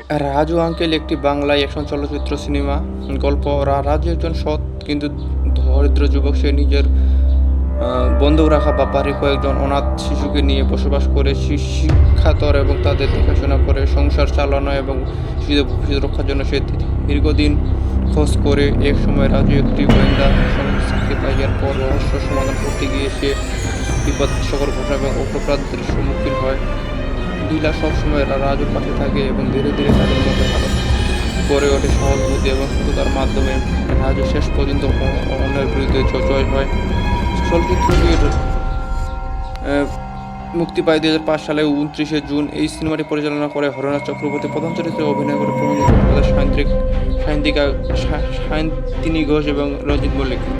Raju uncle একটি Bangla action চলচ্চিত্র cinema গল্প। রাজু একজন সৎ কিন্তু দরিদ্র যুবক। সে নিজের বন্ধক রাখা বাড়ির কয়েকজন অনাথ শিশুকে নিয়ে বসবাস করে, শিক্ষাতর এবং তাদের দেখাশোনা করে, সংসার চালানো এবং শিশুদের ভবিষ্যৎ রক্ষার জন্য সে দীর্ঘদিন খোঁজ করে। এক সময় রাজু একটি গোয়েন্দা সংস্থাকে পায়, এরপর রহস্য সমাধান করতে গিয়ে সে বিপদসকর ঘটনা এবং অপরাধের সম্মুখীন হয়। লীলা সবসময় রাজুর পাশে থাকে এবং ধীরে ধীরে তাদের মধ্যে ভালো গড়ে ওঠে। সহানুভূতি এবং সততার মাধ্যমে রাজু শেষ পর্যন্ত অন্যের বিরুদ্ধে জয় হয়। চলচ্চিত্রটির মুক্তি পায় 2005 সালে 29শে জুন। এই সিনেমাটি পরিচালনা করে হরনাথ চক্রবর্তী। প্রধান চরিত্রে অভিনয় করে প্রবীণ চট্টোপাধ্যায়, সায়ন্তিনী ঘোষ এবং রঞ্জিত মল্লিক।